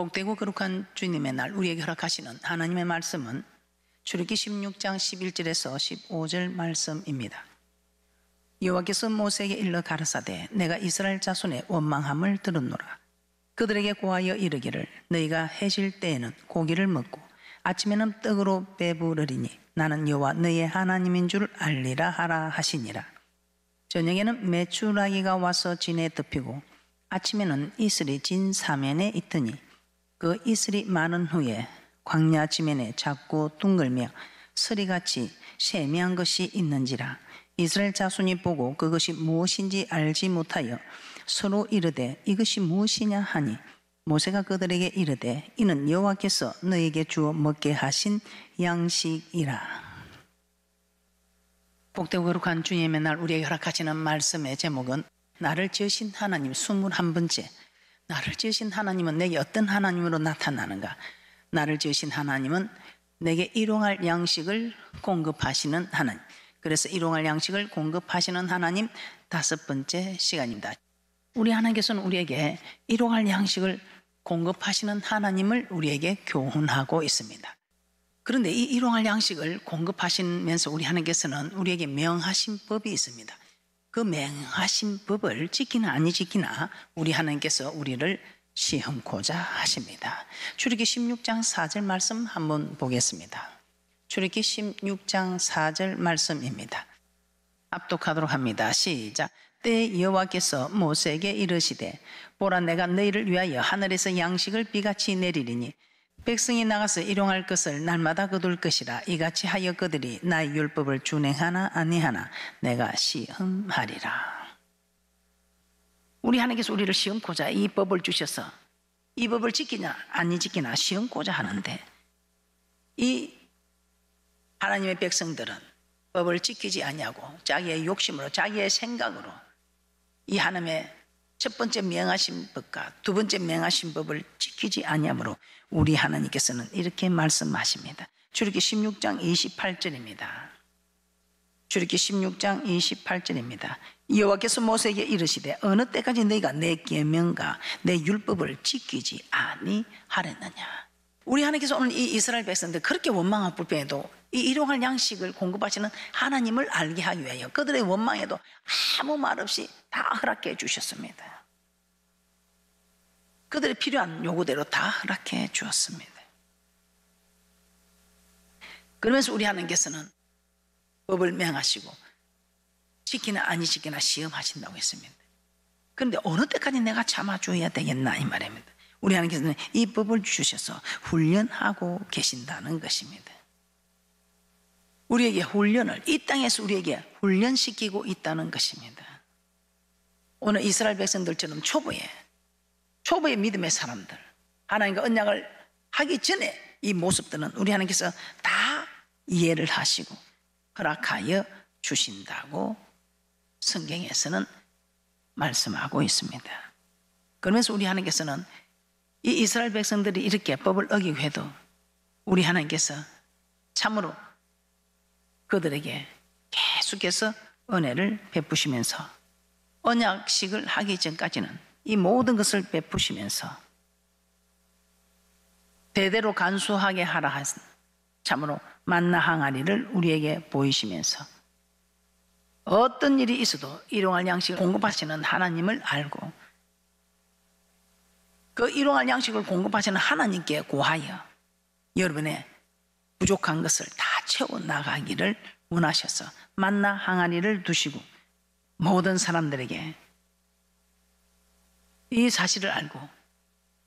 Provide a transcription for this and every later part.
복되고 거룩한 주님의 날 우리에게 허락하시는 하나님의 말씀은 출애굽기 16장 11절에서 15절 말씀입니다. 여호와께서 모세에게 일러 가라사대 내가 이스라엘 자손의 원망함을 들었노라. 그들에게 고하여 이르기를 너희가 해질 때에는 고기를 먹고 아침에는 떡으로 배부르리니 나는 여호와 너희의 하나님인 줄 알리라 하라 하시니라. 저녁에는 메추라기가 와서 진에 덮이고 아침에는 이슬이 진 사면에 있더니 그 이슬이 많은 후에 광야 지면에 작고 둥글며 서리같이 세미한 것이 있는지라. 이스라엘 자손이 보고 그것이 무엇인지 알지 못하여 서로 이르되 이것이 무엇이냐 하니 모세가 그들에게 이르되 이는 여호와께서 너에게 주어 먹게 하신 양식이라. 복되고 거룩한 주님의 날 우리에게 허락하시는 말씀의 제목은 나를 지으신 하나님 21번째. 나를 지으신 하나님은 내게 어떤 하나님으로 나타나는가? 나를 지으신 하나님은 내게 일용할 양식을 공급하시는 하나님. 그래서 일용할 양식을 공급하시는 하나님 5번째 시간입니다. 우리 하나님께서는 우리에게 일용할 양식을 공급하시는 하나님을 우리에게 교훈하고 있습니다. 그런데 이 일용할 양식을 공급하시면서 우리 하나님께서는 우리에게 명하신 법이 있습니다. 그 명하신 법을 지키나 아니 지키나 우리 하나님께서 우리를 시험코자 하십니다. 출애굽기 16장 4절 말씀 한번 보겠습니다. 출애굽기 16장 4절 말씀입니다. 압독하도록 합니다. 시작. 때에 여호와께서 모세에게 이르시되 보라 내가 너희를 위하여 하늘에서 양식을 비같이 내리리니 백성이 나가서 일용할 것을 날마다 거둘 것이라. 이같이 하여 그들이 나의 율법을 준행하나 아니하나 내가 시험하리라. 우리 하나님께서 우리를 시험코자 이 법을 주셔서 이 법을 지키냐 아니 지키나 시험코자 하는데 이 하나님의 백성들은 법을 지키지 아니하고 자기의 욕심으로 자기의 생각으로 이 하나님의 첫 번째 명하신 법과 두 번째 명하신 법을 지키지 아니하므로 우리 하나님께서는 이렇게 말씀하십니다. 출애굽기 16장 28절입니다. 출애굽기 16장 28절입니다. 여호와께서 모세에게 이르시되 어느 때까지 너희가 내 계명과 내 율법을 지키지 아니하랬느냐. 우리 하나님께서 오늘 이 이스라엘 백성들 그렇게 원망하고 불평해도 이 일용할 양식을 공급하시는 하나님을 알게 하기 위하여 그들의 원망에도 아무 말 없이 다 허락해 주셨습니다. 그들의 필요한 요구대로 다 허락해 주었습니다. 그러면서 우리 하나님께서는 법을 명하시고 지키나 아니 지키나 시험하신다고 했습니다. 그런데 어느 때까지 내가 참아줘야 되겠나 이 말입니다. 우리 하나님께서는 이 법을 주셔서 훈련하고 계신다는 것입니다. 우리에게 훈련을 이 땅에서 우리에게 훈련시키고 있다는 것입니다. 오늘 이스라엘 백성들처럼 초보의 믿음의 사람들 하나님과 언약을 하기 전에 이 모습들은 우리 하나님께서 다 이해를 하시고 허락하여 주신다고 성경에서는 말씀하고 있습니다. 그러면서 우리 하나님께서는 이 이스라엘 백성들이 이렇게 법을 어기고 해도 우리 하나님께서 참으로 그들에게 계속해서 은혜를 베푸시면서 언약식을 하기 전까지는 이 모든 것을 베푸시면서 대대로 간수하게 하라 하신 참으로 만나 항아리를 우리에게 보이시면서 어떤 일이 있어도 일용할 양식을 공급하시는 하나님을 알고 그 일용할 양식을 공급하시는 하나님께 고하여 여러분의 부족한 것을 다 채워나가기를 원하셔서 만나 항아리를 두시고 모든 사람들에게 이 사실을 알고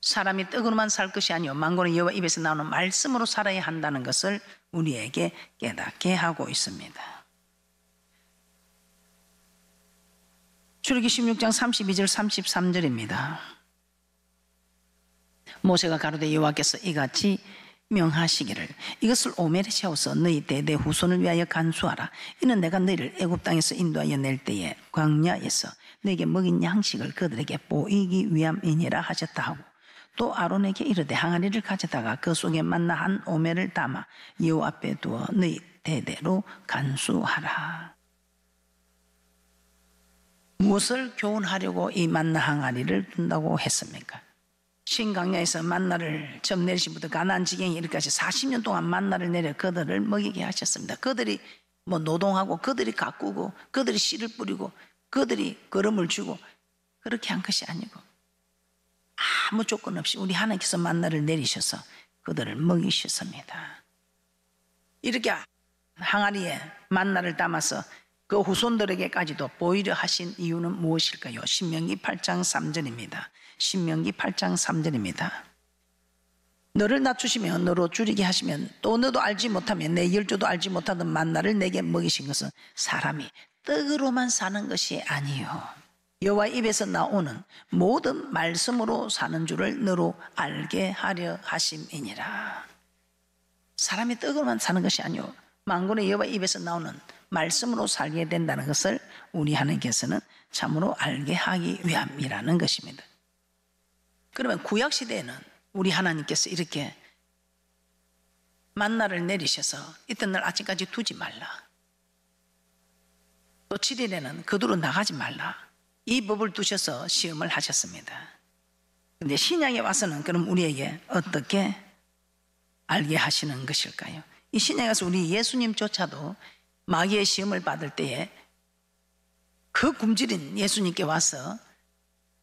사람이 떡으로만 살 것이 아니요 만군의 여호와 입에서 나오는 말씀으로 살아야 한다는 것을 우리에게 깨닫게 하고 있습니다. 출애굽기 16장 32절 33절입니다. 모세가 가로되 여호와께서 이같이 명하시기를 이것을 오멜에 세워서 너희 때 내 후손을 위하여 간수하라. 이는 내가 너희를 애굽 땅에서 인도하여 낼 때에 광야에서 너에게 먹인 양식을 그들에게 보이기 위함이니라 하셨다 하고 또 아론에게 이르되 항아리를 가져다가 그 속에 만나 한 오멜을 담아 여호와 앞에 두어 너희 대대로 간수하라. 무엇을 교훈하려고 이 만나 항아리를 둔다고 했습니까? 신강야에서 만나를 점 내리신부터 가나안 지경에 이르기까지 40년 동안 만나를 내려 그들을 먹이게 하셨습니다. 그들이 뭐 노동하고 그들이 가꾸고 그들이 씨를 뿌리고 그들이 거름을 주고 그렇게 한 것이 아니고 아무 조건 없이 우리 하나님께서 만나를 내리셔서 그들을 먹이셨습니다. 이렇게 항아리에 만나를 담아서 그 후손들에게까지도 보이려 하신 이유는 무엇일까요? 신명기 8장 3절입니다. 신명기 8장 3절입니다. 너를 낮추시며 너로 줄이게 하시면 또 너도 알지 못하면 내 열조도 알지 못하던 만나를 내게 먹이신 것은 사람이 떡으로만 사는 것이 아니요 여호와 입에서 나오는 모든 말씀으로 사는 줄을 너로 알게 하려 하심이니라. 사람이 떡으로만 사는 것이 아니요 만군의 여호와 입에서 나오는 말씀으로 살게 된다는 것을 우리 하나님께서는 참으로 알게 하기 위함이라는 것입니다. 그러면 구약시대에는 우리 하나님께서 이렇게 만나를 내리셔서 이튿날 아침까지 두지 말라, 또 7일에는 그두로 나가지 말라, 이 법을 두셔서 시험을 하셨습니다. 그런데 신약에 와서는 그럼 우리에게 어떻게 알게 하시는 것일까요? 이 신약에 와서 우리 예수님조차도 마귀의 시험을 받을 때에 그 굶주린 예수님께 와서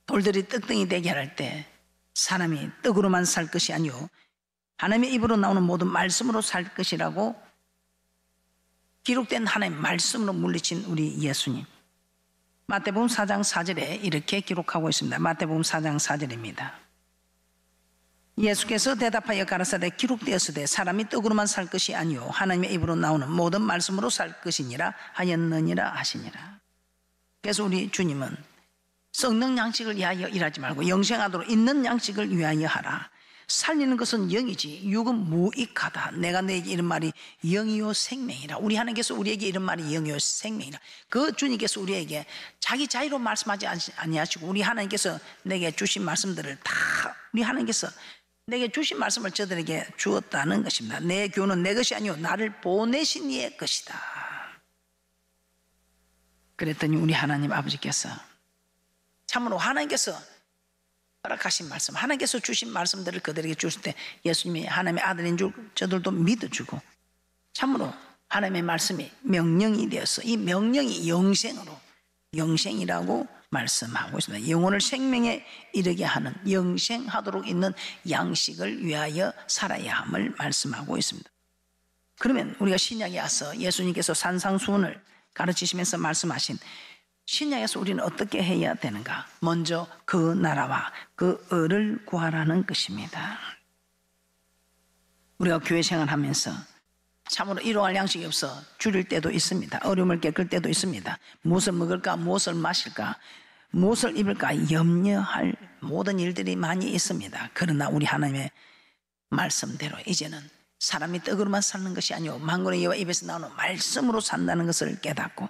돌들이 떡덩이 되게 할 때 사람이 떡으로만 살 것이 아니요 하나님의 입으로 나오는 모든 말씀으로 살 것이라고 기록된 하나님의 말씀으로 물리친 우리 예수님, 마태복음 4장 4절에 이렇게 기록하고 있습니다. 마태복음 4장 4절입니다. 예수께서 대답하여 가라사대 기록되었으되 사람이 떡으로만 살 것이 아니요 하나님의 입으로 나오는 모든 말씀으로 살 것이니라 하였느니라 하시니라. 그래서 우리 주님은 썩는 양식을 위하여 일하지 말고 영생하도록 있는 양식을 위하여 하라. 살리는 것은 영이지 육은 무익하다. 내가 너에게 이런 말이 영이요 생명이라. 우리 하나님께서 우리에게 이런 말이 영이요 생명이라. 그 주님께서 우리에게 자기 자유로 말씀하지 아니하시고 우리 하나님께서 내게 주신 말씀들을 다 우리 하나님께서 내게 주신 말씀을 저들에게 주었다는 것입니다. 내 교훈은 내 것이 아니요 나를 보내신 이의 것이다. 그랬더니 우리 하나님 아버지께서 참으로 하나님께서 허락하신 말씀, 하나님께서 주신 말씀들을 그들에게 주실 때 예수님이 하나님의 아들인 줄 저들도 믿어주고 참으로 하나님의 말씀이 명령이 되어서 이 명령이 영생으로 영생이라고 말씀하고 있습니다. 영혼을 생명에 이르게 하는 영생하도록 있는 양식을 위하여 살아야 함을 말씀하고 있습니다. 그러면 우리가 신약에 와서 예수님께서 산상수훈을 가르치시면서 말씀하신 신약에서 우리는 어떻게 해야 되는가? 먼저 그 나라와 그 의를 구하라는 것입니다. 우리가 교회 생활하면서 참으로 일용할 양식이 없어 줄일 때도 있습니다. 어려움을 겪을 때도 있습니다. 무엇을 먹을까, 무엇을 마실까, 무엇을 입을까 염려할 모든 일들이 많이 있습니다. 그러나 우리 하나님의 말씀대로 이제는 사람이 떡으로만 사는 것이 아니오 만군의 여호와 입에서 나오는 말씀으로 산다는 것을 깨닫고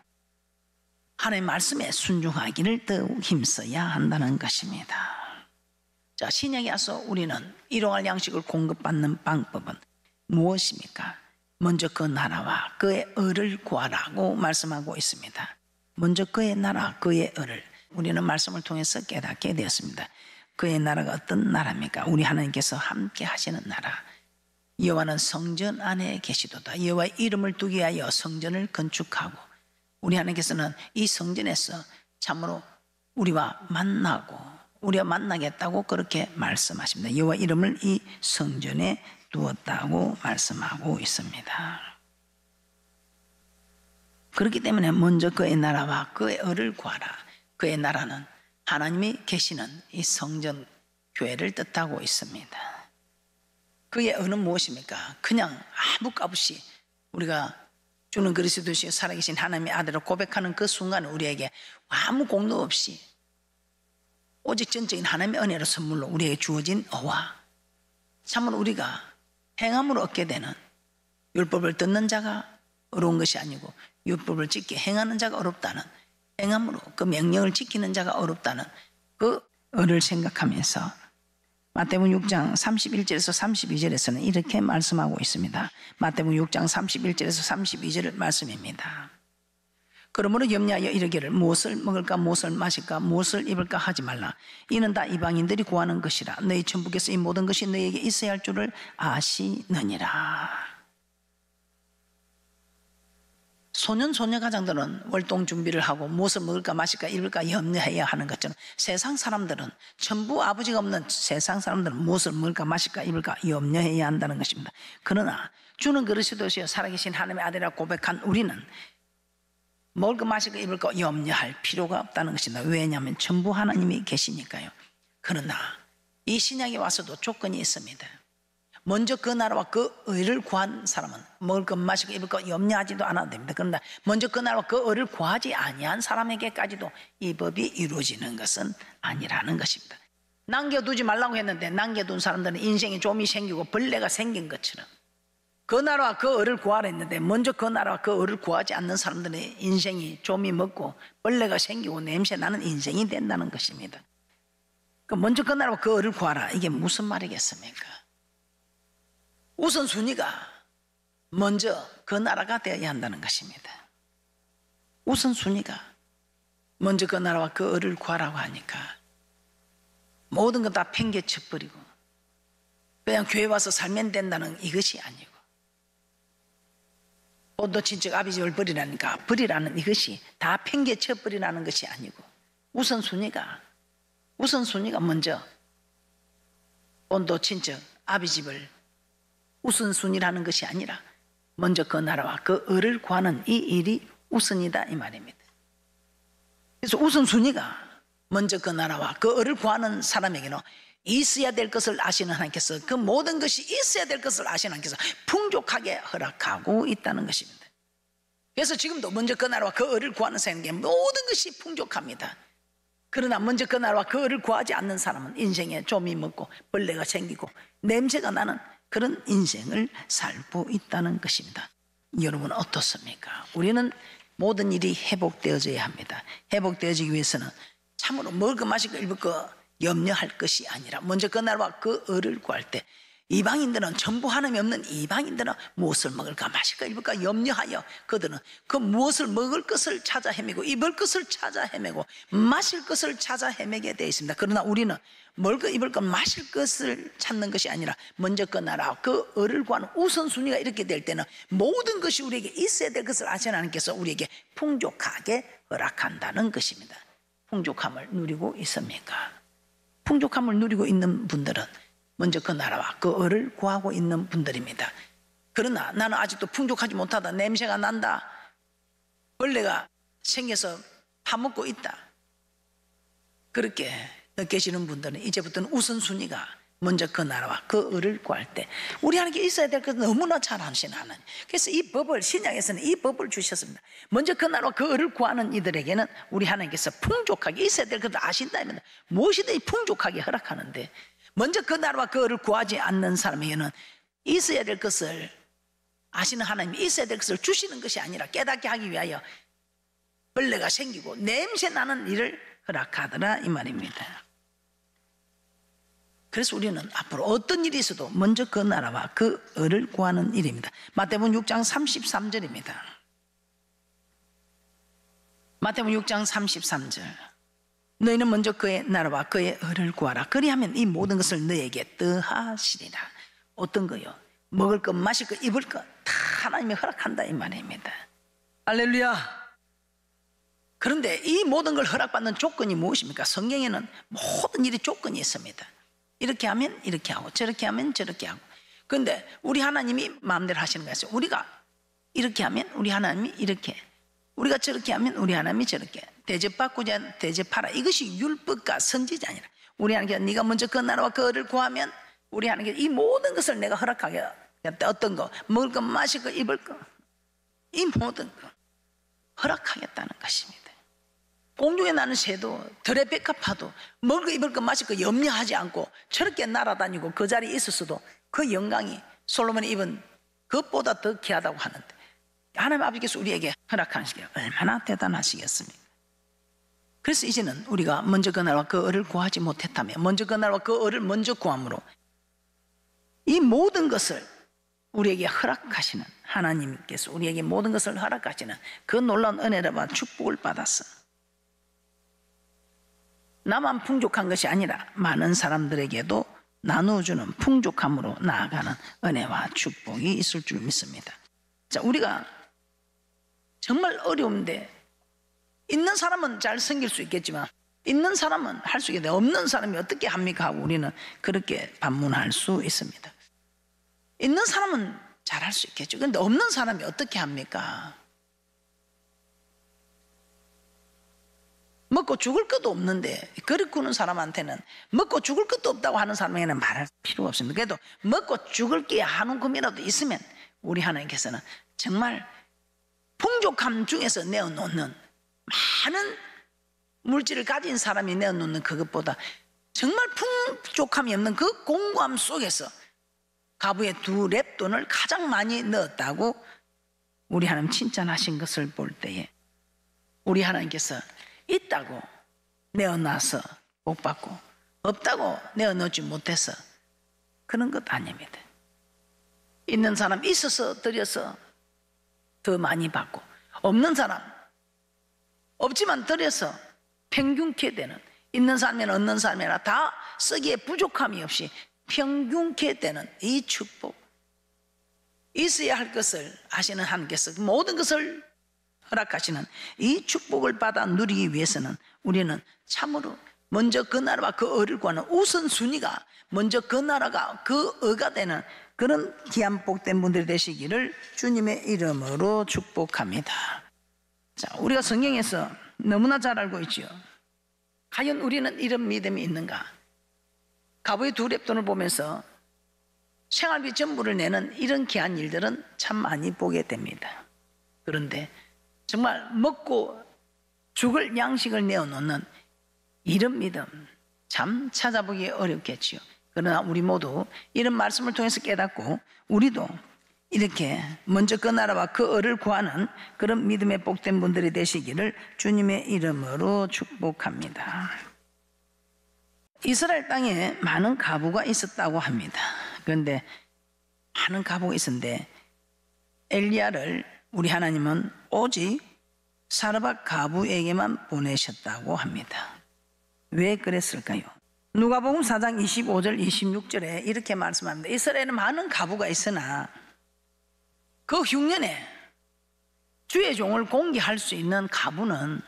하나님의 말씀에 순종하기를 더욱 힘써야 한다는 것입니다. 자, 신약에 와서 우리는 일용할 양식을 공급받는 방법은 무엇입니까? 먼저 그 나라와 그의 의를 구하라고 말씀하고 있습니다. 먼저 그의 나라, 그의 의를 우리는 말씀을 통해서 깨닫게 되었습니다. 그의 나라가 어떤 나라입니까? 우리 하나님께서 함께 하시는 나라. 여호와는 성전 안에 계시도다. 여호와의 이름을 두기 위하여 성전을 건축하고 우리 하나님께서는 이 성전에서 참으로 우리와 만나고 우리와 만나겠다고 그렇게 말씀하십니다. 여호와 이름을 이 성전에 두었다고 말씀하고 있습니다. 그렇기 때문에 먼저 그의 나라와 그의 의를 구하라. 그의 나라는 하나님이 계시는 이 성전 교회를 뜻하고 있습니다. 그의 의는 무엇입니까? 그냥 아무 값 없이 우리가 주는 그리스도시여 살아계신 하나님의 아들을 고백하는 그 순간 우리에게 아무 공로 없이 오직 전적인 하나님의 은혜로 선물로 우리에게 주어진 의와 참으로 우리가 행함으로 얻게 되는 율법을 듣는 자가 어려운 것이 아니고 율법을 지켜 행하는 자가 어렵다는 행함으로 그 명령을 지키는 자가 어렵다는 그 의를 생각하면서 마태복음 6장 31절에서 32절에서는 이렇게 말씀하고 있습니다. 마태복음 6장 31절에서 32절 말씀입니다. 그러므로 염려하여 이르기를 무엇을 먹을까 무엇을 마실까 무엇을 입을까 하지 말라. 이는 다 이방인들이 구하는 것이라. 너희 천부께서 이 모든 것이 너희에게 있어야 할 줄을 아시느니라. 소년 소녀 가장들은 월동 준비를 하고 무엇을 먹을까 마실까 입을까 염려해야 하는 것처럼 세상 사람들은, 전부 아버지가 없는 세상 사람들은 무엇을 먹을까 마실까 입을까 염려해야 한다는 것입니다. 그러나 주는 그릇이 되시어 살아계신 하나님의 아들이라 고백한 우리는 먹을 거 마실 거 입을 거 염려할 필요가 없다는 것입니다. 왜냐하면 전부 하나님이 계시니까요. 그러나 이 신약에 와서도 조건이 있습니다. 먼저 그 나라와 그 의를 구한 사람은 먹을 것 마실 거 입을 거 염려하지도 않아도 됩니다. 그런데 먼저 그 나라와 그 의를 구하지 아니한 사람에게까지도 이 법이 이루어지는 것은 아니라는 것입니다. 남겨두지 말라고 했는데 남겨둔 사람들은 인생에 좀이 생기고 벌레가 생긴 것처럼 그 나라와 그 의를 구하라 했는데 먼저 그 나라와 그 의를 구하지 않는 사람들의 인생이 좀이 먹고 벌레가 생기고 냄새 나는 인생이 된다는 것입니다. 먼저 그 나라와 그 의를 구하라, 이게 무슨 말이겠습니까? 우선순위가 먼저 그 나라가 되어야 한다는 것입니다. 우선순위가 먼저 그 나라와 그 의를 구하라고 하니까 모든 것 다 팽개쳐버리고 그냥 교회 와서 살면 된다는 이것이 아니고, 또 친척 아비집을 버리라니까 버리라는 이것이 다 팽개쳐버리라는 것이 아니고, 우선순위가 먼저 온도 친척 아비집을 우선순위라는 것이 아니라 먼저 그 나라와 그 의를 구하는 이 일이 우선이다 이 말입니다. 그래서 우선순위가 먼저 그 나라와 그 의를 구하는 사람에게는 있어야 될 것을 아시는 하나님께서, 그 모든 것이 있어야 될 것을 아시는 하나님께서 풍족하게 허락하고 있다는 것입니다. 그래서 지금도 먼저 그 나라와 그 의를 구하는 사람에게 모든 것이 풍족합니다. 그러나 먼저 그 나라와 그 의를 구하지 않는 사람은 인생에 좀이 먹고 벌레가 생기고 냄새가 나는 그런 인생을 살고 있다는 것입니다. 여러분 어떻습니까? 우리는 모든 일이 회복되어져야 합니다. 회복되어지기 위해서는 참으로 먹을 거 마실 거 입을 거 염려할 것이 아니라 먼저 그 나라와 그 의를 구할 때, 이방인들은 전부 하나님이 없는 이방인들은 무엇을 먹을까 마실까 입을까 염려하여 그들은 그 무엇을 먹을 것을 찾아 헤매고 입을 것을 찾아 헤매고 마실 것을 찾아 헤매게 되어 있습니다. 그러나 우리는 먹을 것 입을 것 마실 것을 찾는 것이 아니라 먼저 그 나라와 그 의를 구하는 우선순위가 이렇게 될 때는 모든 것이 우리에게 있어야 될 것을 아시는 하나님께서 우리에게 풍족하게 허락한다는 것입니다. 풍족함을 누리고 있습니까? 풍족함을 누리고 있는 분들은 먼저 그 나라와 그 의를 구하고 있는 분들입니다. 그러나 나는 아직도 풍족하지 못하다, 냄새가 난다, 벌레가 생겨서 파먹고 있다, 그렇게 느끼시는 분들은 이제부터는 우선순위가 먼저 그 나라와 그 의를 구할 때 우리 하나님께 있어야 될 것은 너무나 잘 아시는 하나님. 그래서 이 법을, 신약에서는 이 법을 주셨습니다. 먼저 그 나라와 그 의를 구하는 이들에게는 우리 하나님께서 풍족하게 있어야 될 것을 아신다면 무엇이든지 풍족하게 허락하는데, 먼저 그 나라와 그 의를 구하지 않는 사람에게는 있어야 될 것을 아시는 하나님이 있어야 될 것을 주시는 것이 아니라 깨닫게 하기 위하여 벌레가 생기고 냄새 나는 일을 허락하더라 이 말입니다. 그래서 우리는 앞으로 어떤 일이 있어도 먼저 그 나라와 그 의를 구하는 일입니다. 마태복음 6장 33절입니다. 마태복음 6장 33절. 너희는 먼저 그의 나라와 그의 의를 구하라. 그리하면 이 모든 것을 너희에게 더하시리라. 어떤 거요? 먹을 것, 마실 것, 입을 것 다 하나님이 허락한다 이 말입니다. 할렐루야. 그런데 이 모든 걸 허락받는 조건이 무엇입니까? 성경에는 모든 일이 조건이 있습니다. 이렇게 하면 이렇게 하고 저렇게 하면 저렇게 하고. 그런데 우리 하나님이 마음대로 하시는 거예요. 우리가 이렇게 하면 우리 하나님이 이렇게, 우리가 저렇게 하면 우리 하나님이 저렇게. 대접받고자 대접하라. 이것이 율법과 선지자 아니라 우리 하나님께서 네가 먼저 그 나라와 그 의를 구하면 우리 하나님께서 이 모든 것을 내가 허락하게. 어떤 거, 먹을 거, 마실 거, 입을 거, 이 모든 거 허락하겠다는 것입니다. 공중에 나는 새도 들에 백합화도 먹을 거 입을 거 마실 거 염려하지 않고 저렇게 날아다니고 그 자리에 있었어도 그 영광이 솔로몬이 입은 그것보다 더 귀하다고 하는데 하나님 아버지께서 우리에게 허락하시기에 얼마나 대단하시겠습니까? 그래서 이제는 우리가 먼저 그 나라와 그 의를 구하지 못했다면 먼저 그 나라와 그 의를 먼저 구함으로 이 모든 것을 우리에게 허락하시는 하나님께서 우리에게 모든 것을 허락하시는 그 놀라운 은혜와 축복을 받았어. 나만 풍족한 것이 아니라 많은 사람들에게도 나누어주는 풍족함으로 나아가는 은혜와 축복이 있을 줄 믿습니다. 자, 우리가 정말 어려운데 있는 사람은 잘 섬길 수 있겠지만 있는 사람은 할 수 있겠는데 없는 사람이 어떻게 합니까 하고 우리는 그렇게 반문할 수 있습니다. 있는 사람은 잘할 수 있겠죠. 그런데 없는 사람이 어떻게 합니까? 먹고 죽을 것도 없는데 그릇 구는 사람한테는 먹고 죽을 것도 없다고 하는 사람에게는 말할 필요가 없습니다. 그래도 먹고 죽을 게 한 움큼이라도 있으면 우리 하나님께서는 정말 풍족함 중에서 내어놓는 많은 물질을 가진 사람이 내어놓는 그것보다 정말 풍족함이 없는 그 공고함 속에서 가부의 2렙돈을 가장 많이 넣었다고 우리 하나님 칭찬하신 것을 볼 때에 우리 하나님께서 있다고 내어놔서 복 받고 없다고 내어놓지 못해서 그런 것 아닙니다. 있는 사람 있어서 드려서 더 많이 받고 없는 사람 없지만 드려서 평균케 되는 있는 사람이나 없는 사람이나 다 쓰기에 부족함이 없이 평균케 되는 이 축복 있어야 할 것을 하시는 하나님께서 모든 것을 허락하시는 이 축복을 받아 누리기 위해서는 우리는 참으로 먼저 그 나라와 그 의를 구하는 우선순위가 먼저 그 나라가 그 의가 되는 그런 귀한 복된 분들이 되시기를 주님의 이름으로 축복합니다. 자, 우리가 성경에서 너무나 잘 알고 있죠. 과연 우리는 이런 믿음이 있는가? 가부의 2렙돈을 보면서 생활비 전부를 내는 이런 귀한 일들은 참 많이 보게 됩니다. 그런데 정말 먹고 죽을 양식을 내어놓는 이런 믿음 참 찾아보기 어렵겠지요. 그러나 우리 모두 이런 말씀을 통해서 깨닫고 우리도 이렇게 먼저 그 나라와 그 의를 구하는 그런 믿음의 복된 분들이 되시기를 주님의 이름으로 축복합니다. 이스라엘 땅에 많은 가부가 있었다고 합니다. 그런데 많은 가부가 있었는데 엘리야를 우리 하나님은 오직 사르밧 가부에게만 보내셨다고 합니다. 왜 그랬을까요? 누가복음 4장 25절 26절에 이렇게 말씀합니다. 이스라엘은 많은 가부가 있으나 그 흉년에 주의 종을 공개할 수 있는 가부는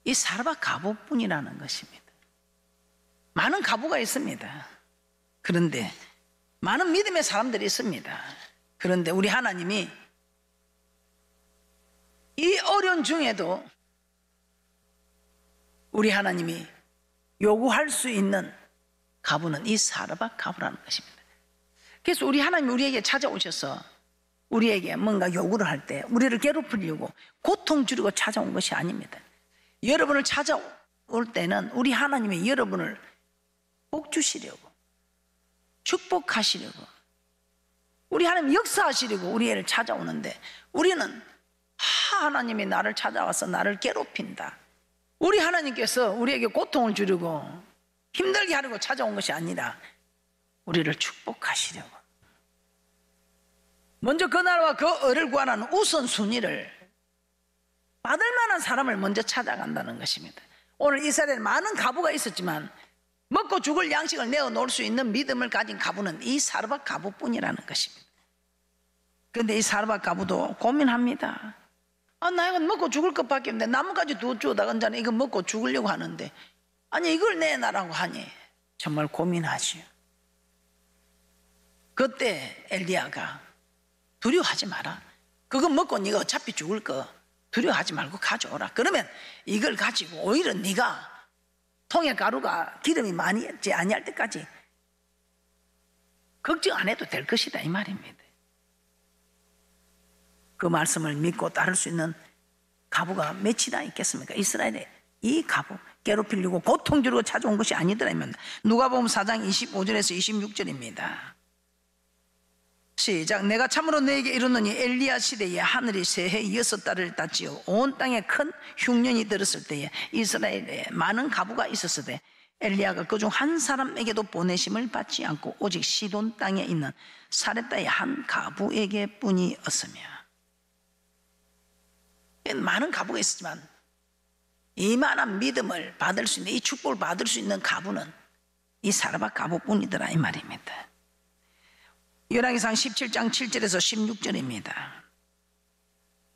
이 사르밧 가부뿐이라는 것입니다. 많은 가부가 있습니다. 그런데 많은 믿음의 사람들이 있습니다. 그런데 우리 하나님이 이 어려운 중에도 우리 하나님이 요구할 수 있는 가부는 이 사르밧 가부라는 것입니다. 그래서 우리 하나님이 우리에게 찾아오셔서 우리에게 뭔가 요구를 할 때 우리를 괴롭히려고 고통 주려고 찾아온 것이 아닙니다. 여러분을 찾아올 때는 우리 하나님이 여러분을 복 주시려고 축복하시려고 우리 하나님 역사하시려고 우리를 찾아오는데 우리는 하나님이 나를 찾아와서 나를 괴롭힌다. 우리 하나님께서 우리에게 고통을 주려고 힘들게 하려고 찾아온 것이 아니라 우리를 축복하시려고 먼저 그 나라와 그 의를 구하는 우선순위를 받을 만한 사람을 먼저 찾아간다는 것입니다. 오늘 이스라엘에 많은 가부가 있었지만 먹고 죽을 양식을 내어놓을 수 있는 믿음을 가진 가부는 이 사르밧 가부뿐이라는 것입니다. 그런데 이 사르밧 가부도 고민합니다. 나 이건 먹고 죽을 것밖에 없는데 나뭇가지 두 주워다가 언제나 이거 먹고 죽으려고 하는데 아니 이걸 내놔라고 하니 정말 고민하지요. 그때 엘리야가 두려워하지 마라. 그거 먹고 네가 어차피 죽을 거 두려워하지 말고 가져오라. 그러면 이걸 가지고 오히려 네가 통에 가루가 기름이 많이 아니할 때까지 걱정 안 해도 될 것이다 이 말입니다. 그 말씀을 믿고 따를 수 있는 가부가 몇이나 있겠습니까? 이스라엘에 이 가부 괴롭히려고 고통 주려고 찾아온 것이 아니더라면 누가복음 4장 25절에서 26절입니다. 시작. 내가 참으로 너에게 이르노니 엘리야 시대에 하늘이 새해 6달을 닫지어 온 땅에 큰 흉년이 들었을 때에 이스라엘에 많은 가부가 있었으되 엘리야가 그중 한 사람에게도 보내심을 받지 않고 오직 시돈 땅에 있는 사렙다의 한 가부에게 뿐이었으며, 많은 가부가 있었지만 이만한 믿음을 받을 수 있는, 이 축복을 받을 수 있는 가부는 이 사르밧 가부뿐이더라 이 말입니다. 열왕기상 17장 7절에서 16절입니다.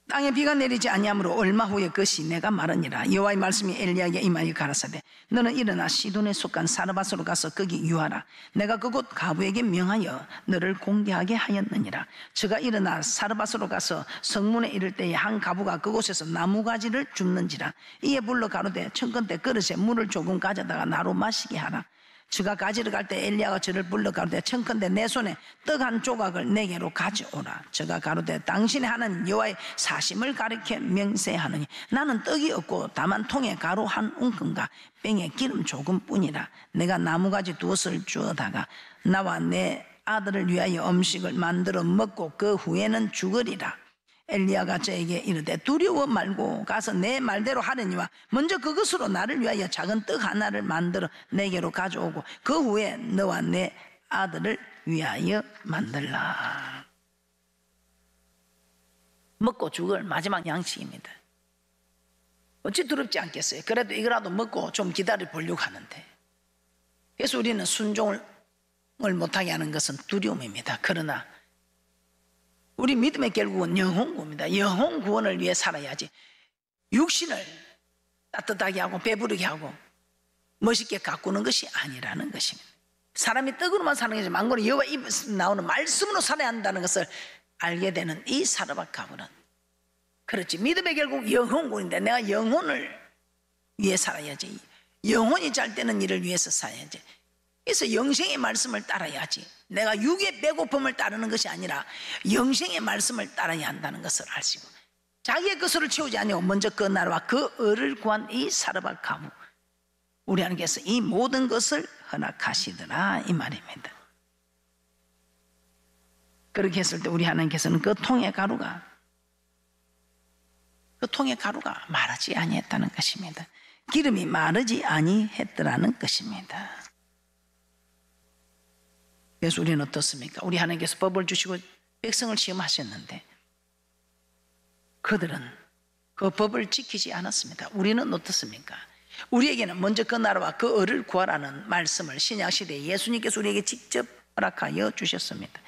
땅에 비가 내리지 아니하므로 얼마 후에 그 시내가 마르니라. 여호와의 말씀이 엘리야에게 임하여 가라사대 너는 일어나 시돈에 속한 사르밧으로 가서 거기 유하라. 내가 그곳 가부에게 명하여 너를 공개하게 하였느니라. 저가 일어나 사르밧으로 가서 성문에 이를 때에 한 가부가 그곳에서 나무가지를 줍는지라. 이에 불러 가로되 청컨대 그릇에 물을 조금 가져다가 나로 마시게 하라. 저가 가지러 갈 때 엘리야가 저를 불러 가로되 청컨대 내 손에 떡 한 조각을 내게로 가져오라. 저가 가로되 당신의 하나님 여호와의 사심을 가리켜 명세하느니 나는 떡이 없고 다만 통에 가루 한 웅큼과 뺑에 기름 조금뿐이라. 내가 나무가지 두엇을 주어다가 나와 내 아들을 위하여 음식을 만들어 먹고 그 후에는 죽으리라. 엘리야가 저에게 이르되 두려워 말고 가서 내 말대로 하려니와 먼저 그것으로 나를 위하여 작은 떡 하나를 만들어 내게로 가져오고 그 후에 너와 내 아들을 위하여 만들라. 먹고 죽을 마지막 양식입니다. 어찌 두렵지 않겠어요? 그래도 이거라도 먹고 좀 기다려 보려고 하는데, 그래서 우리는 순종을 못하게 하는 것은 두려움입니다. 그러나 우리 믿음의 결국은 영혼 구원입니다. 영혼 구원을 위해 살아야지 육신을 따뜻하게 하고 배부르게 하고 멋있게 가꾸는 것이 아니라는 것입니다. 사람이 떡으로만 사는 것이 망고는 여호와 입에서 나오는 말씀으로 살아야 한다는 것을 알게 되는 이 사르밧 가부는, 그렇지, 믿음의 결국 영혼 구원인데 내가 영혼을 위해 살아야지, 영혼이 잘 되는 일을 위해서 살아야지. 그래서 영생의 말씀을 따라야지, 내가 육의 배고픔을 따르는 것이 아니라 영생의 말씀을 따라야 한다는 것을 아시고 자기의 것으로 채우지 아니하고 먼저 그 나라와 그 을을 구한 이 사르밧 가부, 우리 하나님께서 이 모든 것을 허락하시더라 이 말입니다. 그렇게 했을 때 우리 하나님께서는 그 통의 가루가 마르지 아니했다는 것입니다. 기름이 마르지 아니했더라는 것입니다. 그래서 우리는 어떻습니까? 우리 하나님께서 법을 주시고 백성을 시험하셨는데 그들은 그 법을 지키지 않았습니다. 우리는 어떻습니까? 우리에게는 먼저 그 나라와 그 을을 구하라는 말씀을 신약시대에 예수님께서 우리에게 직접 허락하여 주셨습니다.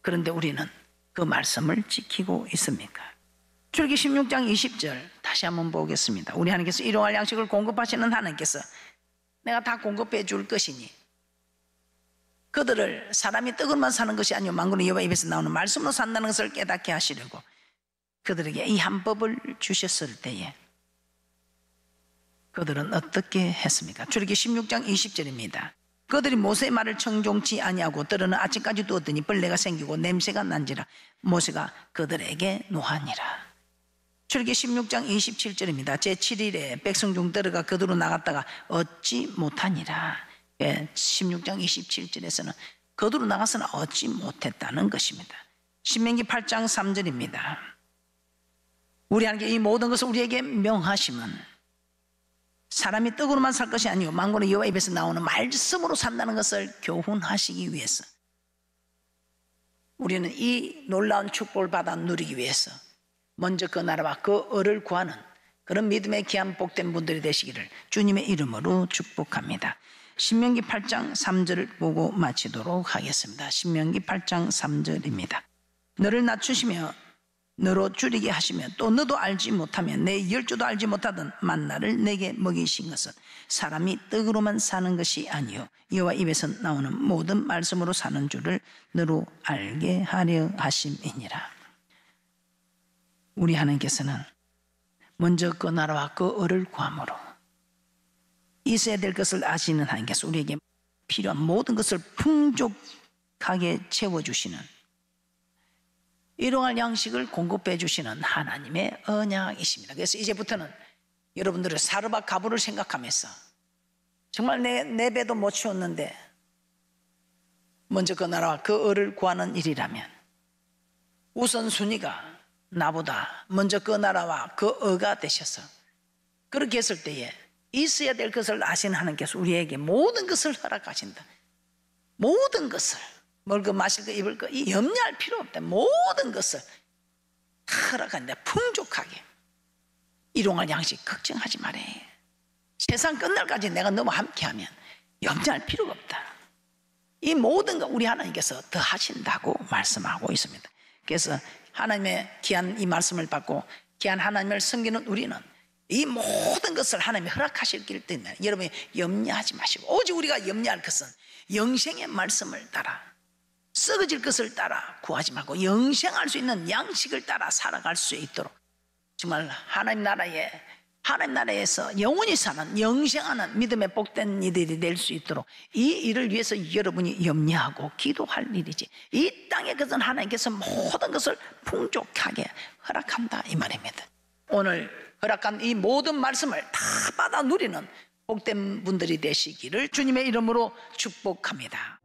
그런데 우리는 그 말씀을 지키고 있습니까? 출애굽기 16장 20절 다시 한번 보겠습니다. 우리 하나님께서 일용할 양식을 공급하시는 하나님께서 내가 다 공급해 줄 것이니 그들을 사람이 떡으로만 사는 것이 아니요 만군의 여호와 입에서 나오는 말씀으로 산다는 것을 깨닫게 하시려고 그들에게 이 한 법을 주셨을 때에 그들은 어떻게 했습니까? 출애굽기 16장 20절입니다. 그들이 모세의 말을 청종치 아니하고 들으는 아침까지 두었더니 벌레가 생기고 냄새가 난지라 모세가 그들에게 노하니라. 출애굽기 16장 27절입니다. 제7일에 백성 중 들어가 그들로 나갔다가 얻지 못하니라. 16장 27절에서는 거두로 나가서는 얻지 못했다는 것입니다. 신명기 8장 3절입니다. 우리 하나님께 이 모든 것을 우리에게 명하시면 사람이 떡으로만 살 것이 아니요 만군의 여호와 입에서 나오는 말씀으로 산다는 것을 교훈하시기 위해서 우리는 이 놀라운 축복을 받아 누리기 위해서 먼저 그 나라와 그 을을 구하는 그런 믿음의 귀한 복된 분들이 되시기를 주님의 이름으로 축복합니다. 신명기 8장 3절을 보고 마치도록 하겠습니다. 신명기 8장 3절입니다. 너를 낮추시며 너로 줄이게 하시며 또 너도 알지 못하면 내 열조도 알지 못하던 만나를 내게 먹이신 것은 사람이 떡으로만 사는 것이 아니요 여호와 입에서 나오는 모든 말씀으로 사는 줄을 너로 알게 하려 하심이니라. 우리 하나님께서는 먼저 그 나라와 그 을을 구함으로 있어야 될 것을 아시는 하나님께서 우리에게 필요한 모든 것을 풍족하게 채워주시는 일용할 양식을 공급해 주시는 하나님의 언약이십니다. 그래서 이제부터는 여러분들의 사르밧 가부를 생각하면서 정말 내 배도 못 채웠는데 먼저 그 나라와 그 을을 구하는 일이라면 우선순위가 나보다 먼저 그 나라와 그 어가 되셔서 그렇게 했을 때에 있어야 될 것을 아시는 하나님께서 우리에게 모든 것을 허락하신다. 모든 것을, 먹을 거 마실 거 입을 거 이 염려할 필요 없다. 모든 것을 허락한다. 풍족하게. 일용할 양식 걱정하지 말아요. 세상 끝날까지 내가 너무 함께하면 염려할 필요가 없다. 이 모든 거 우리 하나님께서 더 하신다고 말씀하고 있습니다. 그래서 하나님의 귀한 이 말씀을 받고 귀한 하나님을 섬기는 우리는 이 모든 것을 하나님이 허락하셨기 때문에 여러분이 염려하지 마시고, 오직 우리가 염려할 것은 영생의 말씀을 따라, 썩어질 것을 따라 구하지 말고 영생할 수 있는 양식을 따라 살아갈 수 있도록, 정말 하나님 나라에서 영원히 사는 영생하는 믿음의 복된 이들이 될 수 있도록 이 일을 위해서 여러분이 염려하고 기도할 일이지, 이 땅에 것은 하나님께서 모든 것을 풍족하게 허락한다 이 말입니다. 오늘 허락한 이 모든 말씀을 다 받아 누리는 복된 분들이 되시기를 주님의 이름으로 축복합니다.